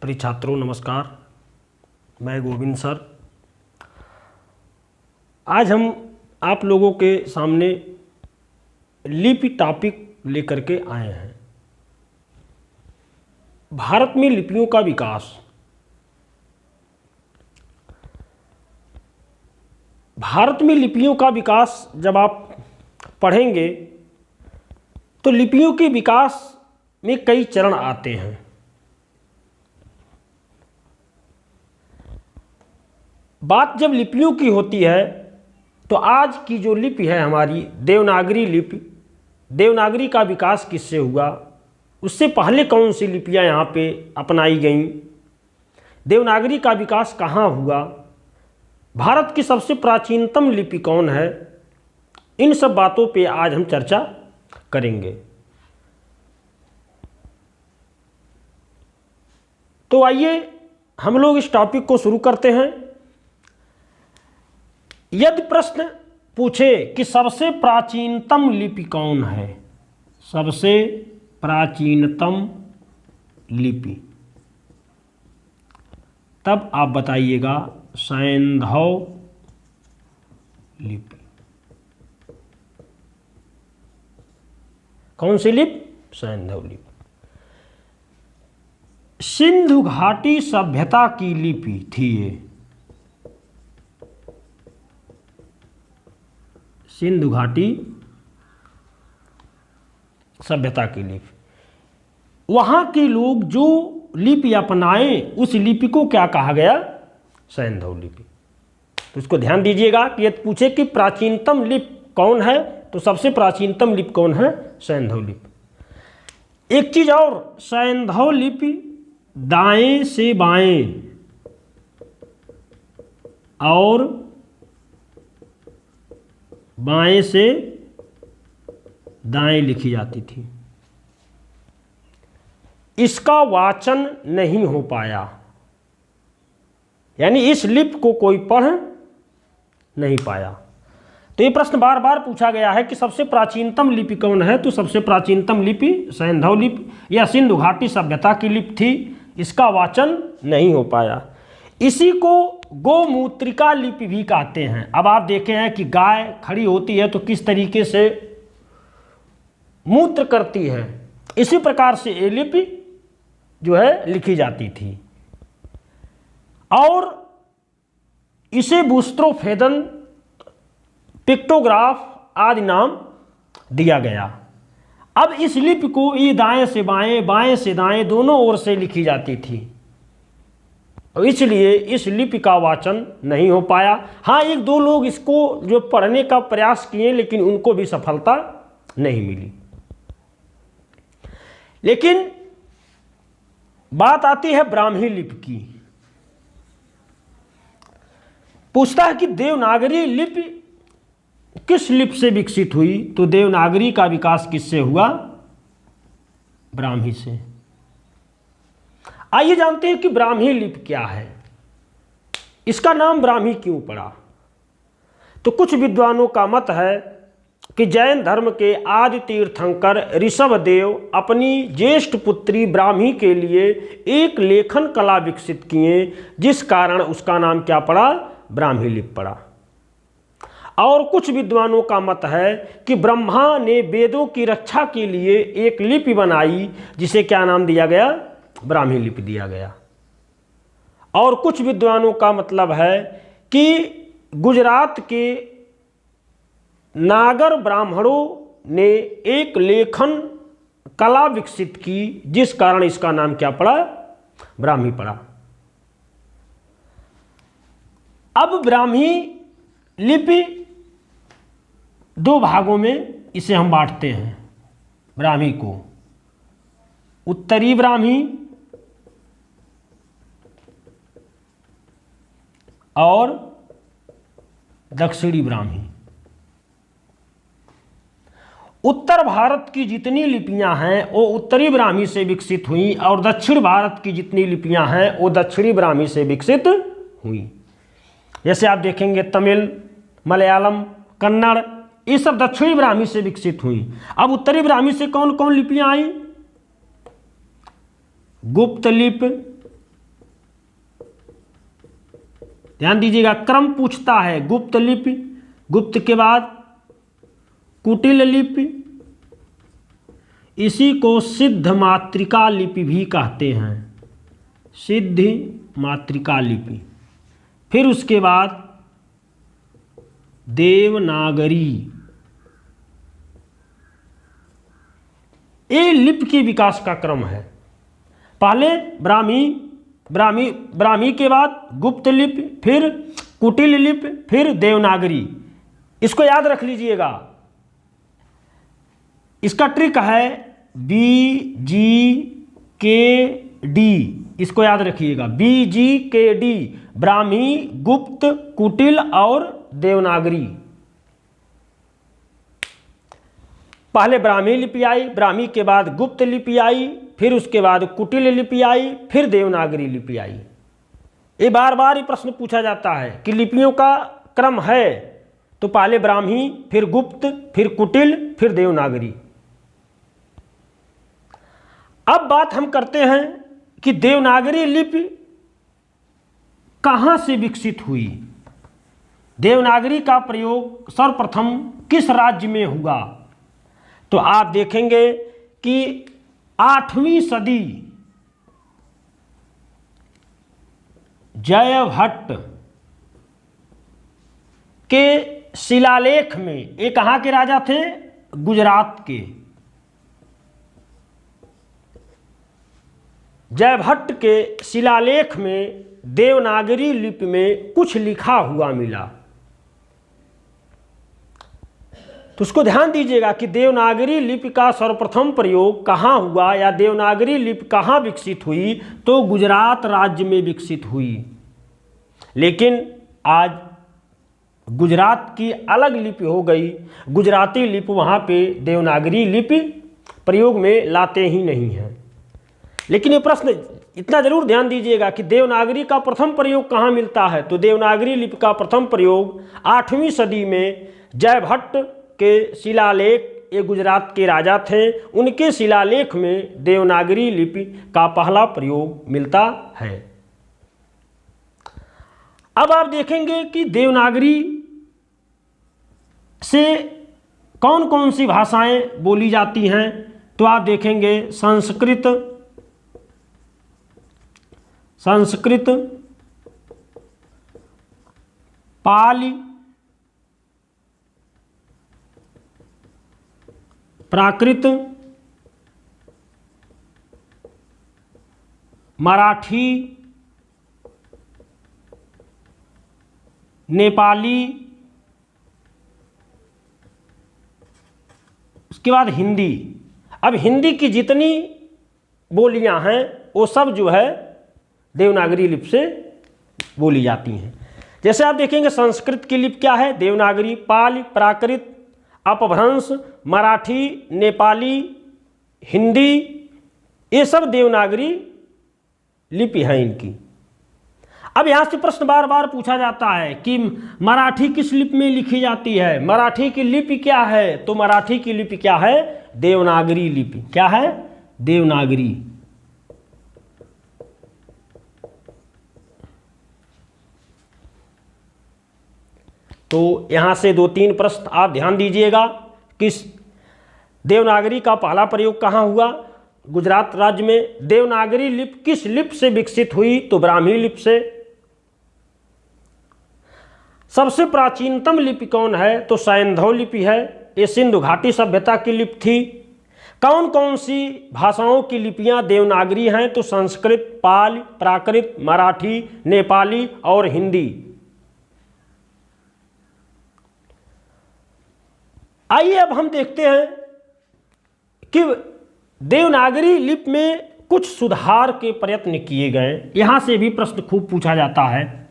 प्रिय छात्रों नमस्कार। मैं गोविंद सर। आज हम आप लोगों के सामने लिपि टॉपिक लेकर के आए हैं। भारत में लिपियों का विकास। भारत में लिपियों का विकास जब आप पढ़ेंगे तो लिपियों के विकास में कई चरण आते हैं। बात जब लिपियों की होती है तो आज की जो लिपि है हमारी देवनागरी लिपि, देवनागरी का विकास किससे हुआ, उससे पहले कौन सी लिपियां यहाँ पे अपनाई गईं, देवनागरी का विकास कहाँ हुआ, भारत की सबसे प्राचीनतम लिपि कौन है, इन सब बातों पे आज हम चर्चा करेंगे। तो आइए हम लोग इस टॉपिक को शुरू करते हैं। यदि प्रश्न पूछे कि सबसे प्राचीनतम लिपि कौन है, सबसे प्राचीनतम लिपि, तब आप बताइएगा सैंधव लिपि। कौन सी लिपि? सैंधव लिपि। सिंधु घाटी सभ्यता की लिपि थी ये। सिंधु घाटी सभ्यता की लिपि। वहां के लोग जो लिपि अपनाए उस लिपि को क्या कहा गया? सैंधव लिपि। तो इसको ध्यान दीजिएगा कि यदि पूछे कि प्राचीनतम लिपि कौन है तो सबसे प्राचीनतम लिपि कौन है? सैंधव लिपि। एक चीज और, सैंधव लिपि दाएं से बाएं और बाएं से दाएं लिखी जाती थी। इसका वाचन नहीं हो पाया, यानी इस लिपि को कोई पढ़ नहीं पाया। तो ये प्रश्न बार बार पूछा गया है कि सबसे प्राचीनतम लिपि कौन है, तो सबसे प्राचीनतम लिपि सैंधव लिपि या सिंधु घाटी सभ्यता की लिपि थी, इसका वाचन नहीं हो पाया। इसी को गोमूत्रिका लिपि भी कहते हैं। अब आप देखे हैं कि गाय खड़ी होती है तो किस तरीके से मूत्र करती है, इसी प्रकार से ये लिपि जो है लिखी जाती थी और इसे बुस्त्रोफेदन, पिक्टोग्राफ आदि नाम दिया गया। अब इस लिपि को ये दाएं से बाएं, बाएं से दाएं दोनों ओर से लिखी जाती थी और इसलिए इस लिपि का वाचन नहीं हो पाया। हाँ, एक दो लोग इसको जो पढ़ने का प्रयास किए लेकिन उनको भी सफलता नहीं मिली। लेकिन बात आती है ब्राह्मी लिपि की। पूछता है कि देवनागरी लिपि किस लिपि से विकसित हुई, तो देवनागरी का विकास किससे हुआ? ब्राह्मी से। आइए जानते हैं कि ब्राह्मी लिपि क्या है, इसका नाम ब्राह्मी क्यों पड़ा। तो कुछ विद्वानों का मत है कि जैन धर्म के आदि तीर्थंकर ऋषभदेव अपनी ज्येष्ठ पुत्री ब्राह्मी के लिए एक लेखन कला विकसित किए, जिस कारण उसका नाम क्या पड़ा? ब्राह्मी लिपि पड़ा। और कुछ विद्वानों का मत है कि ब्रह्मा ने वेदों की रक्षा के लिए एक लिपि बनाई, जिसे क्या नाम दिया गया? ब्राह्मी लिपि दिया गया। और कुछ विद्वानों का मतलब है कि गुजरात के नागर ब्राह्मणों ने एक लेखन कला विकसित की, जिस कारण इसका नाम क्या पड़ा? ब्राह्मी पड़ा। अब ब्राह्मी लिपि दो भागों में इसे हम बांटते हैं ब्राह्मी को, उत्तरी ब्राह्मी और दक्षिणी ब्राह्मी। उत्तर भारत की जितनी लिपियां हैं वो उत्तरी ब्राह्मी से विकसित हुई और दक्षिण भारत की जितनी लिपियां हैं वो दक्षिणी ब्राह्मी से विकसित हुई। जैसे आप देखेंगे तमिल, मलयालम, कन्नड़, ये सब दक्षिणी ब्राह्मी से विकसित हुई। अब उत्तरी ब्राह्मी से कौन कौन लिपियां आई? गुप्त लिपि, ध्यान दीजिएगा, क्रम पूछता है गुप्त लिपि, गुप्त के बाद कुटिल लिपि, इसी को सिद्ध मातृका लिपि भी कहते हैं, सिद्ध मातृका लिपि। फिर उसके बाद देवनागरी। ये लिपि के विकास का क्रम है। पहले ब्राह्मी के बाद गुप्त लिपि, फिर कुटिल लिपि, फिर देवनागरी। इसको याद रख लीजिएगा। इसका ट्रिक है BGKD, इसको याद रखिएगा, BGKD, ब्राह्मी, गुप्त, कुटिल और देवनागरी। पहले ब्राह्मी लिपि आई, ब्राह्मी के बाद गुप्त लिपि आई, फिर उसके बाद कुटिल लिपि आई, फिर देवनागरी लिपि आई। ये बार बार ये प्रश्न पूछा जाता है कि लिपियों का क्रम है, तो पहले ब्राह्मी, फिर गुप्त, फिर कुटिल, फिर देवनागरी। अब बात हम करते हैं कि देवनागरी लिपि कहाँ से विकसित हुई, देवनागरी का प्रयोग सर्वप्रथम किस राज्य में हुआ। तो आप देखेंगे कि 8वीं सदी जयभट्ट के शिलालेख में, ये कहाँ के राजा थे, गुजरात के। जयभट्ट के शिलालेख में देवनागरी लिपि में कुछ लिखा हुआ मिला। तो उसको ध्यान दीजिएगा कि देवनागरी लिपि का सर्वप्रथम प्रयोग कहाँ हुआ या देवनागरी लिपि कहाँ विकसित हुई, तो गुजरात राज्य में विकसित हुई। लेकिन आज गुजरात की अलग लिपि हो गई, गुजराती लिपि वहाँ पे देवनागरी लिपि प्रयोग में लाते ही नहीं हैं। लेकिन ये प्रश्न इतना जरूर ध्यान दीजिएगा कि देवनागरी का प्रथम प्रयोग कहाँ मिलता है, तो देवनागरी लिपि का प्रथम प्रयोग 8वीं सदी में जयभट्ट के शिलालेख, ये गुजरात के राजा थे, उनके शिलालेख में देवनागरी लिपि का पहला प्रयोग मिलता है। अब आप देखेंगे कि देवनागरी से कौन कौन सी भाषाएं बोली जाती हैं, तो आप देखेंगे संस्कृत, पाली, प्राकृत, मराठी, नेपाली, उसके बाद हिंदी। अब हिंदी की जितनी बोलियां हैं वो सब जो है देवनागरी लिपि से बोली जाती हैं। जैसे आप देखेंगे संस्कृत की लिपि क्या है, देवनागरी, पाली, प्राकृत, अपभ्रंश, मराठी, नेपाली, हिंदी, ये सब देवनागरी लिपि है इनकी। अब यहाँ से प्रश्न बार बार पूछा जाता है कि मराठी किस लिपि में लिखी जाती है, मराठी की लिपि क्या है, तो मराठी की लिपि क्या है, देवनागरी लिपि। क्या है, देवनागरी। तो यहाँ से 2-3 प्रश्न आप ध्यान दीजिएगा। किस देवनागरी का पहला प्रयोग कहाँ हुआ, गुजरात राज्य में। देवनागरी लिपि किस लिपि से विकसित हुई, तो ब्राह्मी लिपि से। सबसे प्राचीनतम लिपि कौन है, तो सैंधव लिपि है, ये सिंधु घाटी सभ्यता की लिपि थी। कौन कौन सी भाषाओं की लिपियां देवनागरी हैं, तो संस्कृत, पाली, प्राकृत, मराठी, नेपाली और हिंदी। आइए अब हम देखते हैं कि देवनागरी लिपि में कुछ सुधार के प्रयत्न किए गए। यहां से भी प्रश्न खूब पूछा जाता है।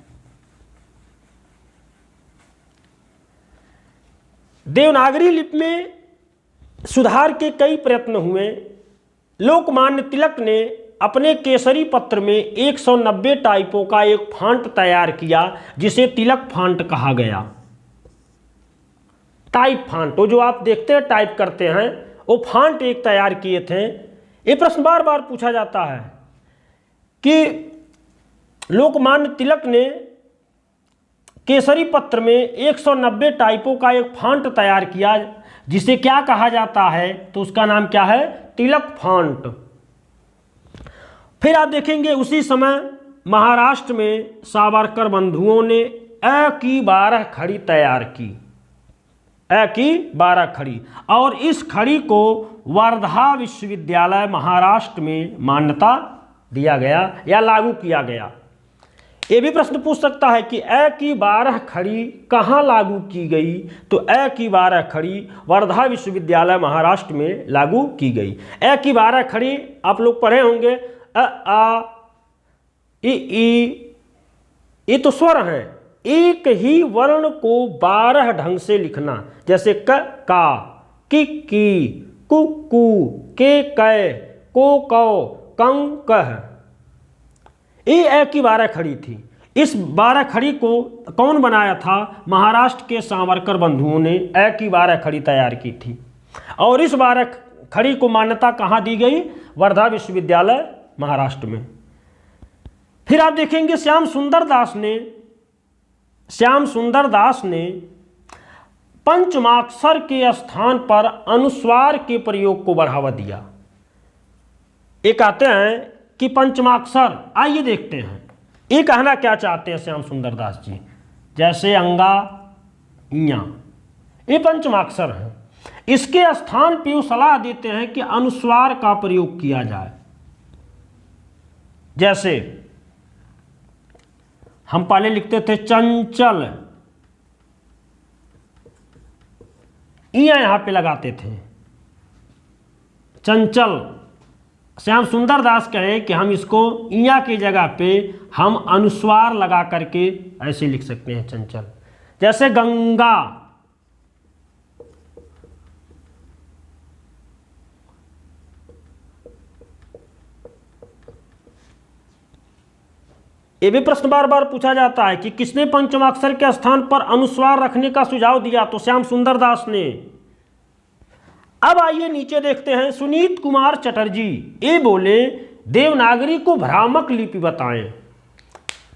देवनागरी लिपि में सुधार के कई प्रयत्न हुए। लोकमान्य तिलक ने अपने केसरी पत्र में 190 टाइपों का एक फॉन्ट तैयार किया, जिसे तिलक फॉन्ट कहा गया। टाइप फॉन्ट, वो जो आप देखते हैं टाइप करते हैं, वो फॉन्ट एक तैयार किए थे। ये प्रश्न बार बार पूछा जाता है कि लोकमान्य तिलक ने केसरी पत्र में 190 टाइपों का एक फॉन्ट तैयार किया, जिसे क्या कहा जाता है, तो उसका नाम क्या है, तिलक फॉन्ट। फिर आप देखेंगे उसी समय महाराष्ट्र में सावरकर बंधुओं ने अ की 12 खड़ी तैयार की, अ की 12 खड़ी, और इस खड़ी को वर्धा विश्वविद्यालय महाराष्ट्र में मान्यता दिया गया या लागू किया गया। ये भी प्रश्न पूछ सकता है कि अ की 12 खड़ी कहाँ लागू की गई, तो अ की 12 खड़ी वर्धा विश्वविद्यालय महाराष्ट्र में लागू की गई। अ की 12 खड़ी आप लोग पढ़े होंगे, अ आ इ ई, ये तो स्वर हैं, एक ही वर्ण को 12 ढंग से लिखना, जैसे क का, कि कु कु, के कै, को कौ, कं कह। ये अ की 12 खड़ी थी। इस 12 खड़ी को कौन बनाया था, महाराष्ट्र के सावरकर बंधुओं ने अ की 12 खड़ी तैयार की थी, और इस 12 खड़ी को मान्यता कहाँ दी गई, वर्धा विश्वविद्यालय महाराष्ट्र में। फिर आप देखेंगे श्याम सुंदर दास ने पंचमाक्षर के स्थान पर अनुस्वार के प्रयोग को बढ़ावा दिया। ये कहते हैं कि पंचमाक्षर, आइए देखते हैं ये कहना क्या चाहते हैं श्याम सुंदर दास जी। जैसे अंगा, इया, ये पंचमाक्षर हैं, इसके स्थान पर वो सलाह देते हैं कि अनुस्वार का प्रयोग किया जाए। जैसे हम पहले लिखते थे चंचल, इया यहां पे लगाते थे चंचल। श्याम सुंदर दास कहें कि हम इसको इया की जगह पे हम अनुस्वार लगा करके ऐसे लिख सकते हैं चंचल। जैसे गंगा, ये भी प्रश्न बार बार पूछा जाता है कि किसने पंचमाक्षर के स्थान पर अनुस्वार रखने का सुझाव दिया, तो श्याम सुंदर दास ने। अब आइए नीचे देखते हैं, सुनीत कुमार चटर्जी ये बोले देवनागरी को भ्रामक लिपि बताएं।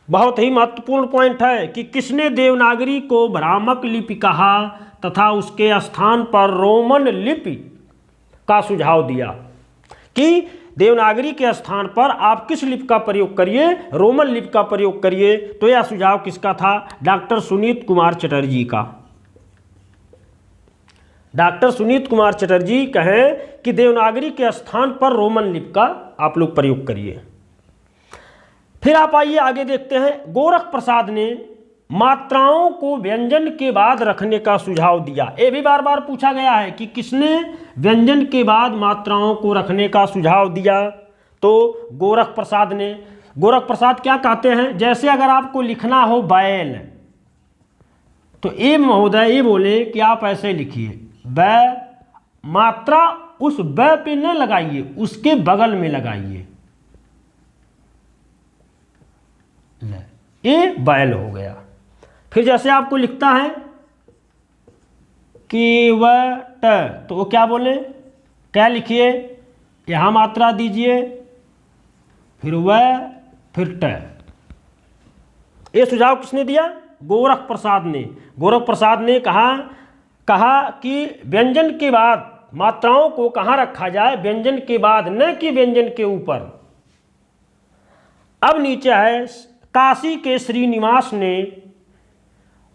बहुत ही महत्वपूर्ण पॉइंट है कि किसने देवनागरी को भ्रामक लिपि कहा तथा उसके स्थान पर रोमन लिपि का सुझाव दिया कि देवनागरी के स्थान पर आप किस लिपि का प्रयोग करिए, रोमन लिपि का प्रयोग करिए। तो यह सुझाव किसका था, डॉक्टर सुनीत कुमार चटर्जी का। डॉक्टर सुनीत कुमार चटर्जी कहें कि देवनागरी के स्थान पर रोमन लिपि का आप लोग प्रयोग करिए। फिर आप आइए आगे देखते हैं, गोरख प्रसाद ने मात्राओं को व्यंजन के बाद रखने का सुझाव दिया। ये भी बार बार पूछा गया है कि किसने व्यंजन के बाद मात्राओं को रखने का सुझाव दिया, तो गोरख प्रसाद ने। गोरख प्रसाद क्या कहते हैं, जैसे अगर आपको लिखना हो बैल, तो ये महोदय ये बोले कि आप ऐसे लिखिए, बै, मात्रा उस बै पे न लगाइए, उसके बगल में लगाइए, ये बैल हो गया। फिर जैसे आपको लिखता है कि वह ट, तो वो क्या बोले, क्या लिखिए, यहां मात्रा दीजिए, फिर वह, फिर ट। ये सुझाव किसने दिया, गोरख प्रसाद ने। गोरख प्रसाद ने कहा कि व्यंजन के बाद मात्राओं को कहाँ रखा जाए, व्यंजन के बाद, न कि व्यंजन के ऊपर। अब नीचे है, काशी के श्रीनिवास ने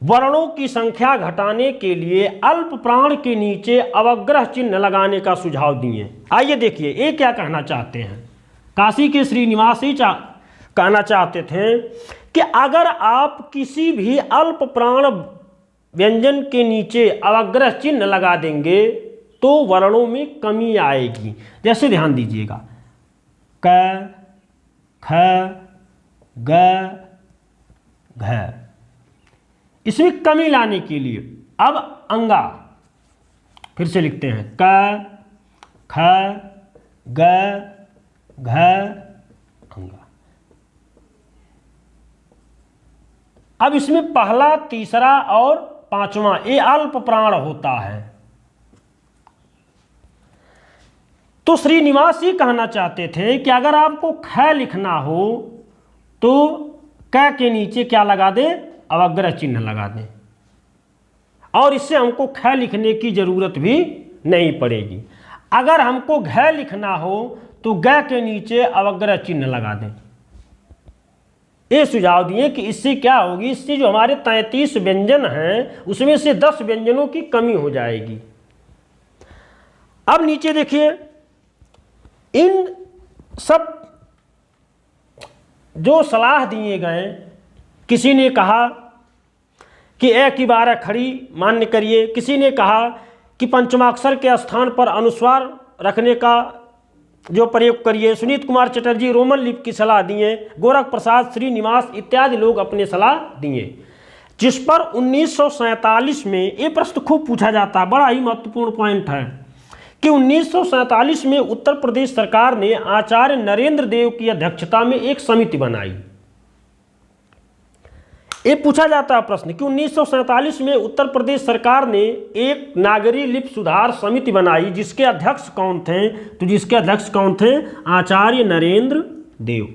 वर्णों की संख्या घटाने के लिए अल्प प्राण के नीचे अवग्रह चिन्ह लगाने का सुझाव दिए। आइए देखिए ये क्या कहना चाहते हैं। काशी के श्रीनिवास ही कहना चाहते थे कि अगर आप किसी भी अल्प प्राण व्यंजन के नीचे अवग्रह चिन्ह लगा देंगे तो वर्णों में कमी आएगी। जैसे ध्यान दीजिएगा, क, ख, ग, घ, इसमें कमी लाने के लिए अब अंगा फिर से लिखते हैं, क, ख, ग, घ, अंगा। अब इसमें पहला, तीसरा और पांचवा ये अल्प प्राण होता है। तो श्रीनिवास ये कहना चाहते थे कि अगर आपको ख लिखना हो तो क के नीचे क्या लगा दे, अवग्रह चिन्ह लगा दें और इससे हमको ख लिखने की ज़रूरत भी नहीं पड़ेगी। अगर हमको घ लिखना हो तो ग के नीचे अवग्रह चिन्ह लगा दें। ये सुझाव दिए कि इससे क्या होगी, इससे जो हमारे 33 व्यंजन हैं उसमें से 10 व्यंजनों की कमी हो जाएगी। अब नीचे देखिए, इन सब जो सलाह दिए गए, किसी ने कहा कि ए की 12 खड़ी मान्य करिए, किसी ने कहा कि पंचमाक्षर के स्थान पर अनुस्वार रखने का जो प्रयोग करिए। सुनीत कुमार चटर्जी रोमन लिपि की सलाह दिए, गोरख प्रसाद श्रीनिवास इत्यादि लोग अपने सलाह दिए, जिस पर 1947 में ये प्रश्न खूब पूछा जाता है, बड़ा ही महत्वपूर्ण पॉइंट है कि 1947 में उत्तर प्रदेश सरकार ने आचार्य नरेंद्र देव की अध्यक्षता में एक समिति बनाई। ये पूछा जाता है प्रश्न कि 1947 में उत्तर प्रदेश सरकार ने एक नागरी लिपि सुधार समिति बनाई, जिसके अध्यक्ष कौन थे? तो जिसके अध्यक्ष कौन थे? आचार्य नरेंद्र देव।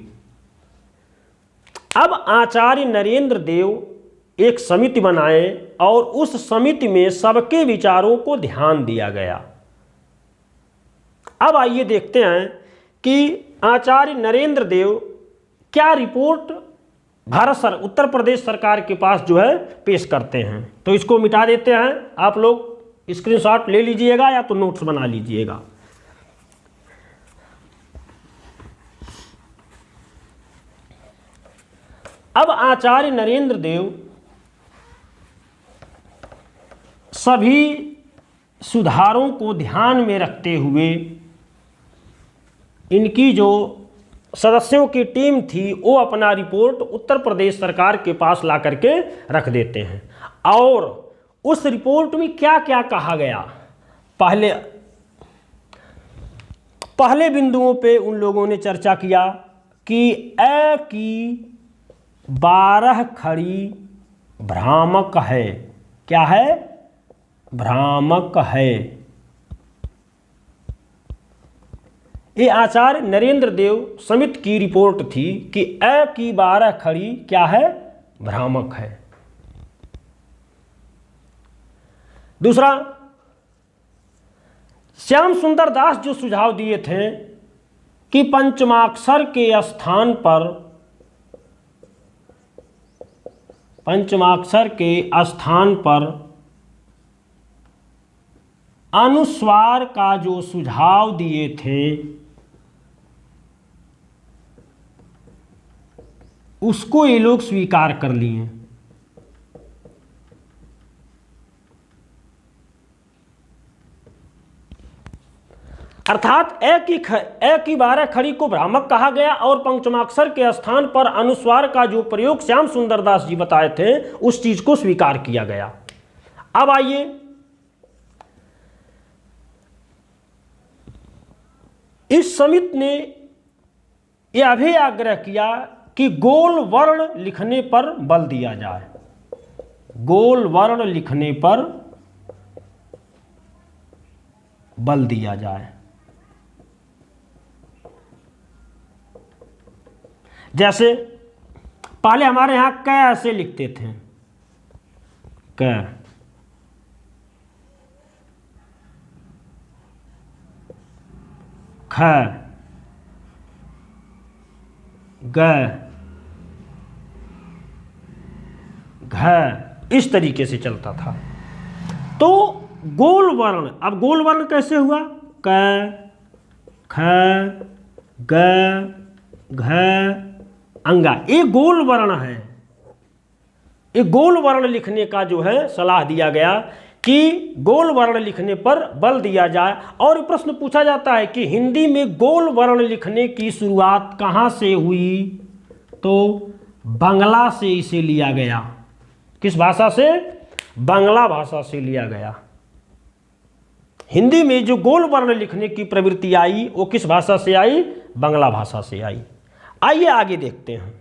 अब आचार्य नरेंद्र देव एक समिति बनाए और उस समिति में सबके विचारों को ध्यान दिया गया। अब आइए देखते हैं कि आचार्य नरेंद्र देव क्या रिपोर्ट उत्तर प्रदेश सरकार के पास जो है पेश करते हैं। तो इसको मिटा देते हैं, आप लोग स्क्रीनशॉट ले लीजिएगा या तो नोट्स बना लीजिएगा। अब आचार्य नरेंद्र देव सभी सुधारों को ध्यान में रखते हुए इनकी जो सदस्यों की टीम थी वो अपना रिपोर्ट उत्तर प्रदेश सरकार के पास ला करके रख देते हैं। और उस रिपोर्ट में क्या क्या कहा गया, पहले बिंदुओं पे उन लोगों ने चर्चा किया कि ए की 12 खड़ी भ्रामक है। क्या है? भ्रामक है। ये आचार्य नरेंद्र देव समिति की रिपोर्ट थी कि ए की 12 खड़ी क्या है? भ्रामक है। दूसरा, श्याम सुंदर दास जो सुझाव दिए थे कि पंचमाक्षर के स्थान पर अनुस्वार का जो सुझाव दिए थे उसको ये लोग स्वीकार कर लिए। अर्थात ए की 12 खड़ी को भ्रामक कहा गया और पंचमाक्षर के स्थान पर अनुस्वार का जो प्रयोग श्याम सुंदर दास जी बताए थे उस चीज को स्वीकार किया गया। अब आइए इस समिति ने यह भी आग्रह किया कि गोल वर्ण लिखने पर बल दिया जाए। गोल वर्ण लिखने पर बल दिया जाए। जैसे पहले हमारे यहां क ऐसे लिखते थे, क, ख, ग, घ, इस तरीके से चलता था। तो गोल वर्ण, अब गोल वर्ण कैसे हुआ? क, ख, ग, घ, अंगा, ये गोल वर्ण है। ये गोल वर्ण लिखने का जो है सलाह दिया गया कि गोल वर्ण लिखने पर बल दिया जाए। और प्रश्न पूछा जाता है कि हिंदी में गोल वर्ण लिखने की शुरुआत कहाँ से हुई? तो बांग्ला से इसे लिया गया। किस भाषा से? बांग्ला भाषा से लिया गया। हिंदी में जो गोल वर्ण लिखने की प्रवृत्ति आई वो किस भाषा से आई? बांग्ला भाषा से आई। आइए आगे देखते हैं।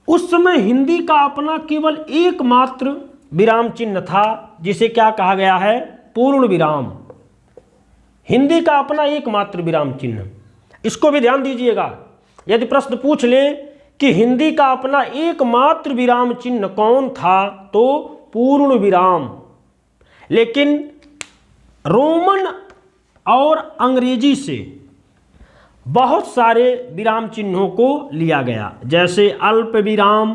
उस समय हिंदी का अपना केवल एकमात्र विराम चिन्ह था, जिसे क्या कहा गया है? पूर्ण विराम। हिंदी का अपना एकमात्र विराम चिन्ह। इसको भी ध्यान दीजिएगा। यदि प्रश्न पूछ ले कि हिंदी का अपना एकमात्र विराम चिन्ह कौन था, तो पूर्ण विराम। लेकिन रोमन और अंग्रेजी से बहुत सारे विराम चिन्हों को लिया गया, जैसे अल्प विराम,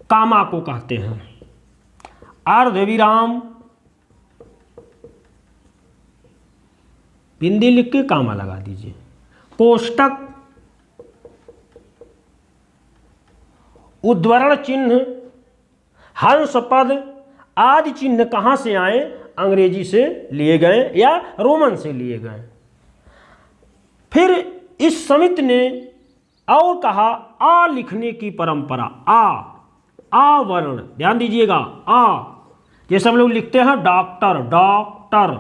कामा को कहते हैं, अर्ध विराम, बिंदी लिख के कामा लगा दीजिए, कोष्टक, उद्धरण चिन्ह, हंस पद आदि चिन्ह कहाँ से आए? अंग्रेजी से लिए गए या रोमन से लिए गए। फिर इस समिति ने और कहा आ लिखने की परंपरा, आ वर्ण, ध्यान दीजिएगा, आ जैसे हम लोग लिखते हैं डॉक्टर, डॉक्टर,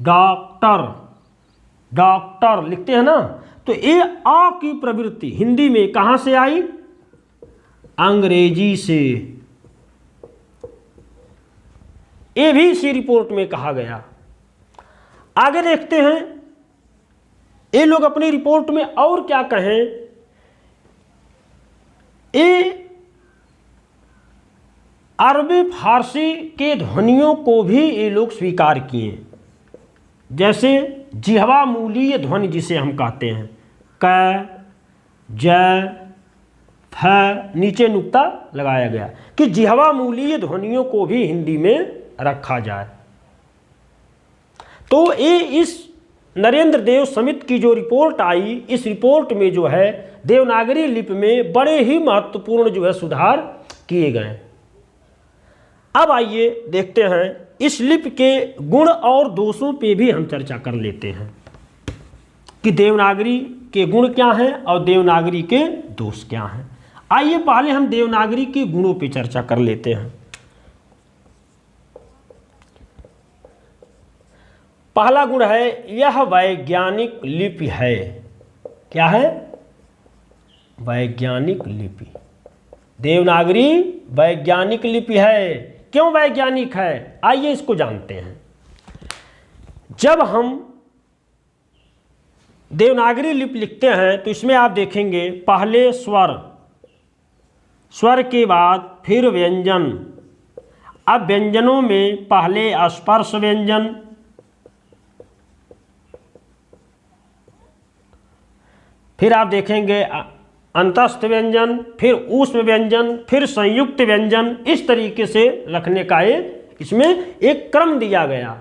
डॉक्टर, डॉक्टर लिखते हैं ना, तो ये आ की प्रवृत्ति हिंदी में कहाँ से आई? अंग्रेजी से। ये भी इसी रिपोर्ट में कहा गया। आगे देखते हैं ये लोग अपनी रिपोर्ट में और क्या कहें। ये अरबी फारसी के ध्वनियों को भी ये लोग स्वीकार किए, जैसे जिह्वा मूलीय ध्वनि जिसे हम कहते हैं, क, ज, फ, नीचे नुक्ता लगाया गया कि जिह्वा मूलीय ध्वनियों को भी हिंदी में रखा जाए। तो ये इस नरेंद्र देव समिति की जो रिपोर्ट आई, इस रिपोर्ट में जो है देवनागरी लिपि में बड़े ही महत्वपूर्ण जो है सुधार किए गए। अब आइए देखते हैं इस लिपि के गुण और दोषों पे भी हम चर्चा कर लेते हैं कि देवनागरी के गुण क्या हैं और देवनागरी के दोष क्या हैं। आइए पहले हम देवनागरी के गुणों पे चर्चा कर लेते हैं। पहला गुण है यह वैज्ञानिक लिपि है। क्या है? वैज्ञानिक लिपि। देवनागरी वैज्ञानिक लिपि है। क्यों वैज्ञानिक है? आइए इसको जानते हैं। जब हम देवनागरी लिपि लिखते हैं तो इसमें आप देखेंगे पहले स्वर, स्वर के बाद फिर व्यंजन। अब व्यंजनों में पहले स्पर्श व्यंजन, फिर आप देखेंगे अंतस्थ व्यंजन, फिर ऊष्म व्यंजन, फिर संयुक्त व्यंजन। इस तरीके से रखने का इसमें एक क्रम दिया गया।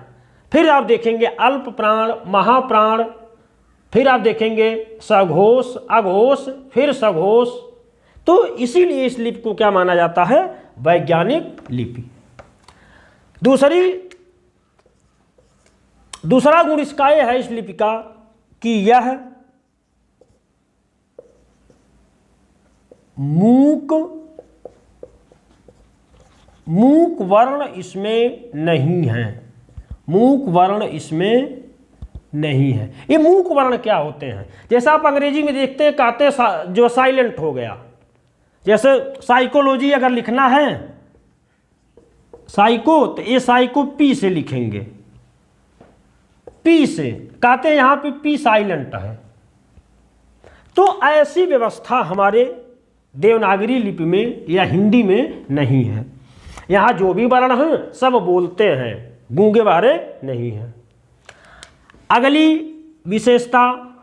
फिर आप देखेंगे अल्प प्राण, महाप्राण, फिर आप देखेंगे सघोष, अघोष, फिर सघोष। तो इसीलिए इस लिपि को क्या माना जाता है? वैज्ञानिक लिपि। दूसरा गुण इसका यह है इस लिपि का कि यह मूक वर्ण इसमें नहीं है। मूक वर्ण इसमें नहीं है। ये मूक वर्ण क्या होते हैं? जैसा आप अंग्रेजी में देखते हैं, कहते हैं जो साइलेंट हो गया। जैसे साइकोलॉजी अगर लिखना है साइको, तो ये साइको पी से लिखेंगे, पी से, कहते हैं यहां पे पी साइलेंट है। तो ऐसी व्यवस्था हमारे देवनागरी लिपि में या हिंदी में नहीं है। यहाँ जो भी वर्ण हैं सब बोलते हैं, गूंगे बारे नहीं हैं। अगली विशेषता,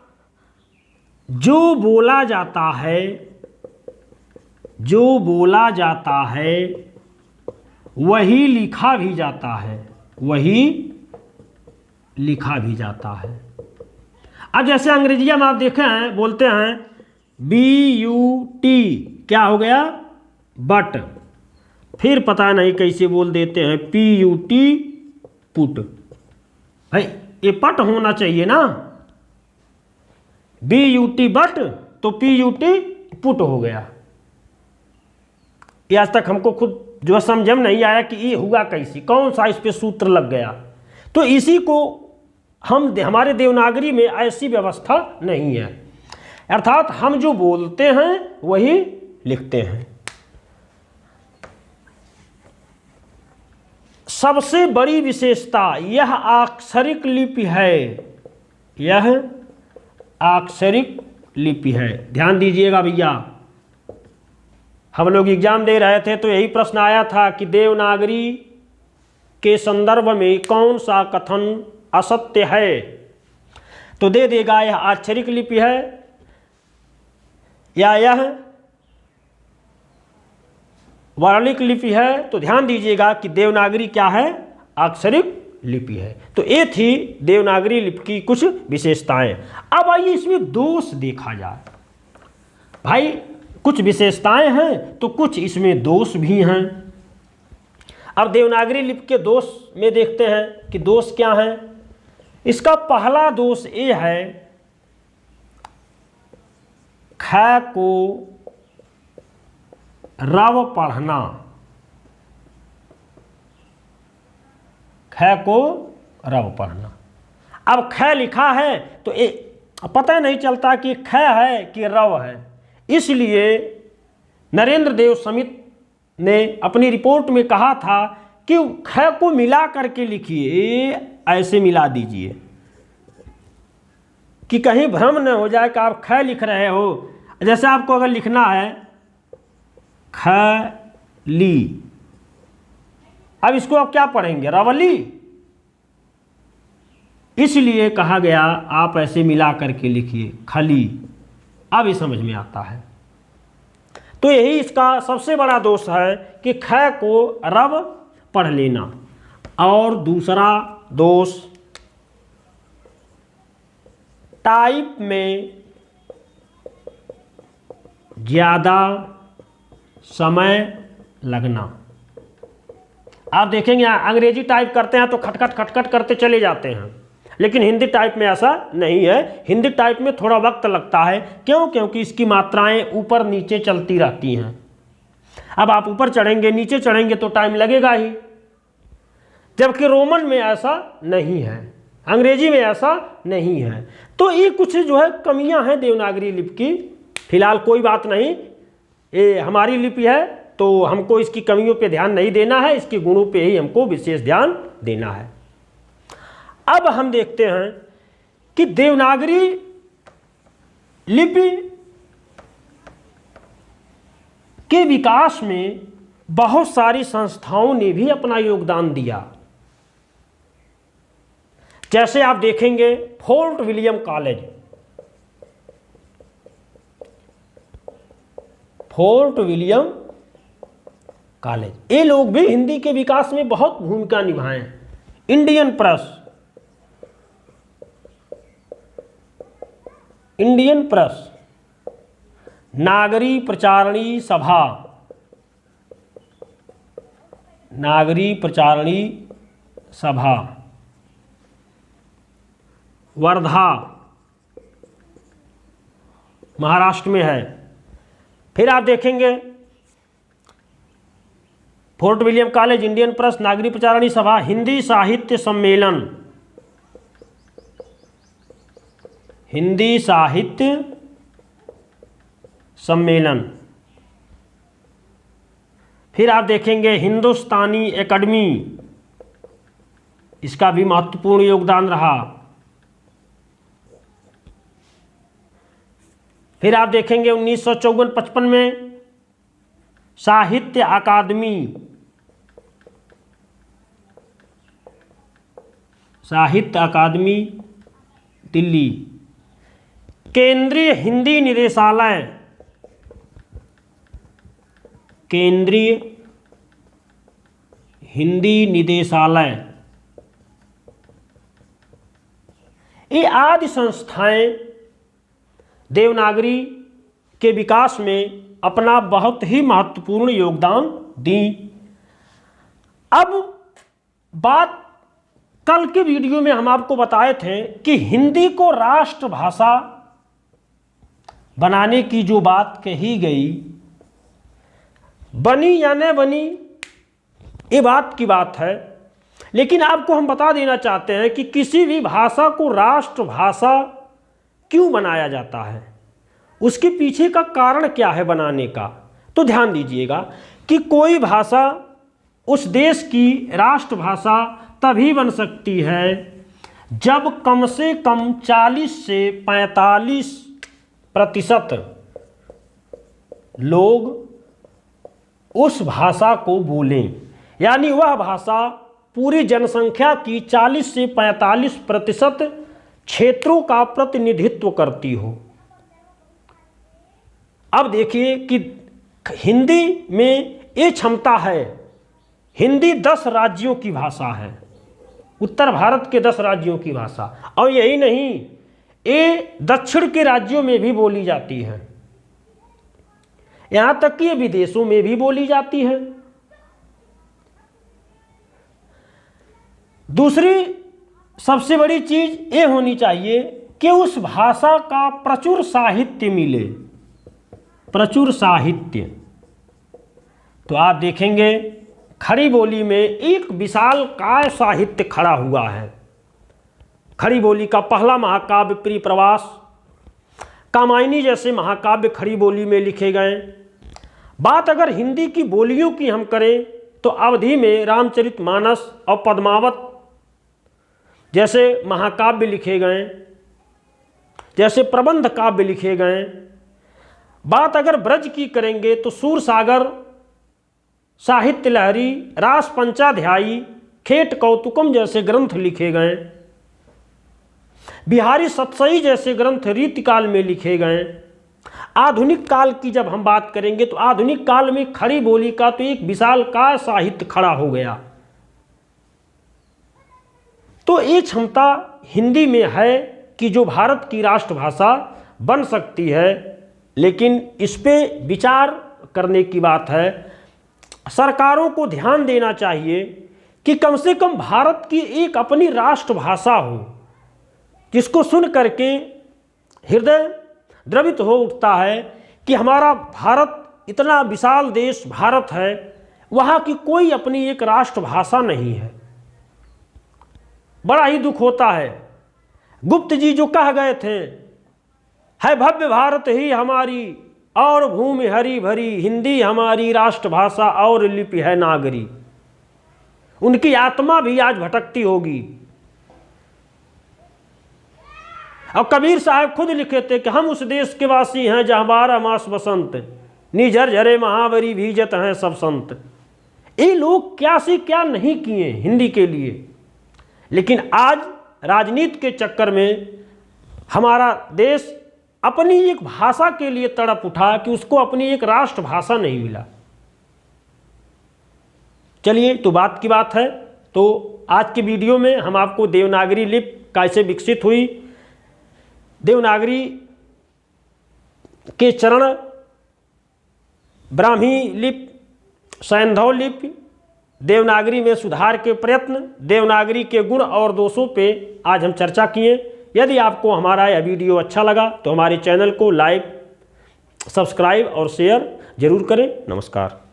जो बोला जाता है, जो बोला जाता है वही लिखा भी जाता है, वही लिखा भी जाता है। अब जैसे अंग्रेजिया में आप देखे हैं, बोलते हैं BUT, क्या हो गया? बट। फिर पता नहीं कैसे बोल देते हैं PUT, पुट। भाई ये पट होना चाहिए ना, BUT बट, तो PUT पुट हो गया। ये आज तक हमको खुद जो समझ में नहीं आया कि ये हुआ कैसे, कौन सा इस पे सूत्र लग गया। तो इसी को हमारे देवनागरी में ऐसी व्यवस्था नहीं है, अर्थात हम जो बोलते हैं वही लिखते हैं। सबसे बड़ी विशेषता, यह अक्षरिक लिपि है। यह अक्षरिक लिपि है। ध्यान दीजिएगा भैया, हम लोग एग्जाम दे रहे थे तो यही प्रश्न आया था कि देवनागरी के संदर्भ में कौन सा कथन असत्य है, तो दे देगा यह अक्षरिक लिपि है या यह वर्णिक लिपि है। तो ध्यान दीजिएगा कि देवनागरी क्या है, अक्षरिक लिपि है। तो ये थी देवनागरी लिपि की कुछ विशेषताएं। अब आइए इसमें दोष देखा जाए। भाई कुछ विशेषताएं हैं तो कुछ इसमें दोष भी हैं। अब देवनागरी लिपि के दोष में देखते हैं कि दोष क्या है। इसका पहला दोष ये है, ख को रव पढ़ना, ख को रव पढ़ना। अब ख लिखा है तो ये पता नहीं चलता कि ख है कि रव है, इसलिए नरेंद्र देव समित ने अपनी रिपोर्ट में कहा था कि ख को मिला करके लिखिए, ऐसे मिला दीजिए कि कहीं भ्रम न हो जाए कि आप ख लिख रहे हो। जैसे आपको अगर लिखना है ख ली, अब इसको आप क्या पढ़ेंगे, रवली, इसलिए कहा गया आप ऐसे मिला करके लिखिए खली। अब ये समझ में आता है। तो यही इसका सबसे बड़ा दोष है कि ख को रव पढ़ लेना। और दूसरा दोष, टाइप में ज़्यादा समय लगना। आप देखेंगे अंग्रेजी टाइप करते हैं तो खटखट खटखट करते चले जाते हैं, लेकिन हिंदी टाइप में ऐसा नहीं है। हिंदी टाइप में थोड़ा वक्त लगता है। क्यों? क्योंकि इसकी मात्राएं ऊपर नीचे चलती रहती हैं। अब आप ऊपर चढ़ेंगे नीचे चढ़ेंगे तो टाइम लगेगा ही, जबकि रोमन में ऐसा नहीं है, अंग्रेजी में ऐसा नहीं है। तो ये कुछ जो है कमियां हैं देवनागरी लिपि की। फिलहाल कोई बात नहीं, ये हमारी लिपि है तो हमको इसकी कमियों पे ध्यान नहीं देना है, इसके गुणों पे ही हमको विशेष ध्यान देना है। अब हम देखते हैं कि देवनागरी लिपि के विकास में बहुत सारी संस्थाओं ने भी अपना योगदान दिया। जैसे आप देखेंगे Fort William college, fort William college, ये लोग भी हिंदी के विकास में बहुत भूमिका निभाए। Indian press, Indian press, Nagari Pracharini सभा, नागरी प्रचारणी सभा, वर्धा महाराष्ट्र में है। फिर आप देखेंगे Fort William college, Indian press, Nagari Pracharini Sabha, Hindi साहित्य सम्मेलन, हिंदी साहित्य सम्मेलन। फिर आप देखेंगे हिंदुस्तानी एकेडमी, इसका भी महत्वपूर्ण योगदान रहा। फिर आप देखेंगे 1954-55 में साहित्य अकादमी, साहित्य अकादमी दिल्ली, केंद्रीय हिंदी निदेशालय, केंद्रीय हिंदी निदेशालय, ये आदि संस्थाएं देवनागरी के विकास में अपना बहुत ही महत्वपूर्ण योगदान दी। अब बात कल के वीडियो में हम आपको बताए थे कि हिंदी को राष्ट्रभाषा बनाने की जो बात कही गई, बनी या न बनी ये बात की बात है, लेकिन आपको हम बता देना चाहते हैं कि किसी भी भाषा को राष्ट्रभाषा क्यों बनाया जाता है, उसके पीछे का कारण क्या है बनाने का। तो ध्यान दीजिएगा कि कोई भाषा उस देश की राष्ट्रभाषा तभी बन सकती है जब कम से कम 40 से 45% लोग उस भाषा को बोलें, यानी वह भाषा पूरी जनसंख्या की 40 से 45% क्षेत्रों का प्रतिनिधित्व करती हो। अब देखिए कि हिंदी में ये क्षमता है। हिंदी 10 राज्यों की भाषा है, उत्तर भारत के 10 राज्यों की भाषा। और यही नहीं, ये दक्षिण के राज्यों में भी बोली जाती है, यहाँ तक कि ये विदेशों में भी बोली जाती है। दूसरी सबसे बड़ी चीज ये होनी चाहिए कि उस भाषा का प्रचुर साहित्य मिले, प्रचुर साहित्य। तो आप देखेंगे खड़ी बोली में एक विशाल काय साहित्य खड़ा हुआ है। खड़ी बोली का पहला महाकाव्य प्रिय प्रवास, कामायनी जैसे महाकाव्य खड़ी बोली में लिखे गए। बात अगर हिंदी की बोलियों की हम करें तो अवधि में रामचरितमानस और पद्मावत जैसे महाकाव्य लिखे गए, जैसे प्रबंध काव्य लिखे गए। बात अगर ब्रज की करेंगे तो सूरसागर, साहित्य लहरी, रास पंचाध्यायी, खेट कौतुकम जैसे ग्रंथ लिखे गए। बिहारी सतसई जैसे ग्रंथ रीतिकाल में लिखे गए। आधुनिक काल की जब हम बात करेंगे तो आधुनिक काल में खड़ी बोली का तो एक विशाल काय साहित्य खड़ा हो गया। तो ये क्षमता हिंदी में है कि जो भारत की राष्ट्रभाषा बन सकती है, लेकिन इस पे विचार करने की बात है। सरकारों को ध्यान देना चाहिए कि कम से कम भारत की एक अपनी राष्ट्रभाषा हो, जिसको सुन करके हृदय द्रवित हो उठता है कि हमारा भारत इतना विशाल देश भारत है, वहाँ की कोई अपनी एक राष्ट्रभाषा नहीं है। बड़ा ही दुख होता है। गुप्त जी जो कह गए थे, है भव्य भारत ही हमारी और भूमि हरी भरी, हिंदी हमारी राष्ट्रभाषा और लिपि है नागरी। उनकी आत्मा भी आज भटकती होगी। और कबीर साहब खुद लिखे थे कि हम उस देश के वासी हैं जहाँ 12 मास बसंत, निझर झरे महावरी भीजत हैं सब संत। ये लोग क्या से क्या नहीं किए हिंदी के लिए, लेकिन आज राजनीति के चक्कर में हमारा देश अपनी एक भाषा के लिए तड़प उठा कि उसको अपनी एक राष्ट्रभाषा नहीं मिला। चलिए, तो बात की बात है। तो आज के वीडियो में हम आपको देवनागरी लिपि कैसे विकसित हुई, देवनागरी के चरण, ब्राह्मी लिपि, सैंधव लिपि, देवनागरी में सुधार के प्रयत्न, देवनागरी के गुण और दोषों पे आज हम चर्चा किए। यदि आपको हमारा यह वीडियो अच्छा लगा तो हमारे चैनल को लाइक, सब्सक्राइब और शेयर जरूर करें। नमस्कार।